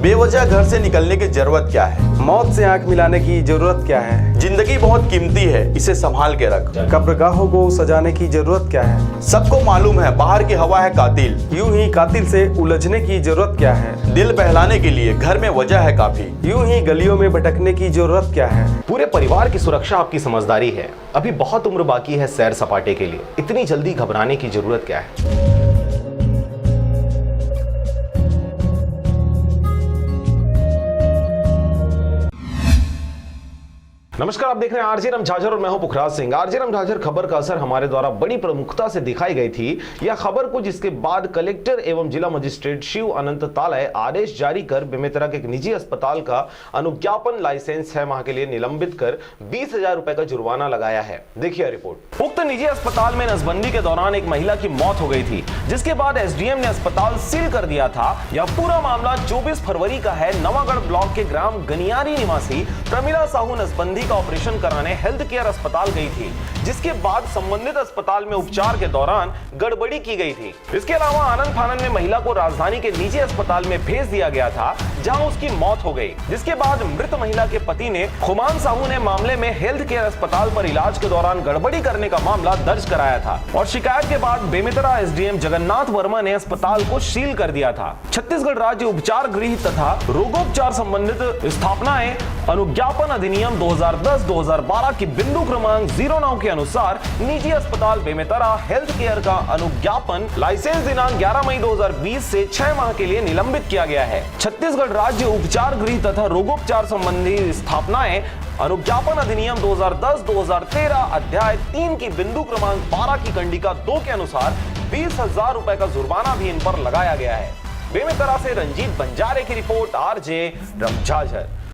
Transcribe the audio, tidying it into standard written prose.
बेवजह घर से निकलने की जरूरत क्या है? मौत से आंख मिलाने की जरूरत क्या है? जिंदगी बहुत कीमती है, इसे संभाल के रख। कब्रगाहों को सजाने की जरूरत क्या है? सबको मालूम है बाहर की हवा है कातिल। यूं ही कातिल से उलझने की जरूरत क्या है? दिल बहलाने के लिए घर में वजह है काफी। यूं ही गलियों में भटकने की जरूरत क्या है? पूरे परिवार की सुरक्षा आपकी समझदारी है। अभी बहुत उम्र बाकी है सैर सपाटे के लिए, इतनी जल्दी घबराने की जरूरत क्या है? नमस्कार, आप देख रहे हैं आरजे रमझाझर और मैं हूं पुखराज सिंह। आरजे रमझाझर खबर का असर हमारे द्वारा बड़ी प्रमुखता से दिखाई गई थी। यह खबर को जिसके बाद कलेक्टर एवं जिला मजिस्ट्रेट शिव अनंत तालय आदेश जारी कर बेमेतरा के एक निजी अस्पताल का अनुज्ञापन लाइसेंस 6 माह के लिए निलंबित कर 20,000 रुपए का जुर्माना लगाया है। देखिए रिपोर्ट। उक्त निजी अस्पताल में नसबंदी के दौरान एक महिला की मौत हो गई थी, जिसके बाद एसडीएम ने अस्पताल सील कर दिया था। यह पूरा मामला 24 फरवरी का है। नवागढ़ ब्लॉक के ग्राम गनियारी निवासी प्रमिला साहू नसबंदी का ऑपरेशन कराने हेल्थ केयर अस्पताल गई थी, जिसके बाद संबंधित अस्पताल में उपचार के दौरान गड़बड़ी की गई थी। इसके अलावा आनंद फानन में महिला को राजधानी के निजी अस्पताल में भेज दिया गया था, जहां उसकी मौत हो गई। जिसके बाद मृत महिला के पति ने खुमान साहू ने मामले में हेल्थ केयर अस्पताल पर इलाज के दौरान गड़बड़ी करने का मामला दर्ज कराया था और शिकायत के बाद बेमेतरा एसडीएम जगन्नाथ वर्मा ने अस्पताल को सील कर दिया था। छत्तीसगढ़ राज्य उपचार गृह तथा रोगोपचार संबंधित स्थापनाएं अनुज्ञापन अधिनियम 2010-2012 की बिंदु क्रमांक 09 के अनुसार निजी अस्पताल बेमेतरा हेल्थ केयर का अनुज्ञापन लाइसेंस दिनांक 11 मई 2020 से 6 माह के लिए निलंबित किया गया है। छत्तीसगढ़ राज्य उपचार गृह तथा रोगोपचार संबंधी स्थापनाएं अनुज्ञापन अधिनियम 2010-2013 अध्याय 3 की बिंदु क्रमांक 12 की कंडिका 2 के अनुसार 20,000 रुपए का जुर्माना भी इन पर लगाया गया है। बेमेतरा से रंजीत बंजारे की रिपोर्ट, आरजे रमझाझर।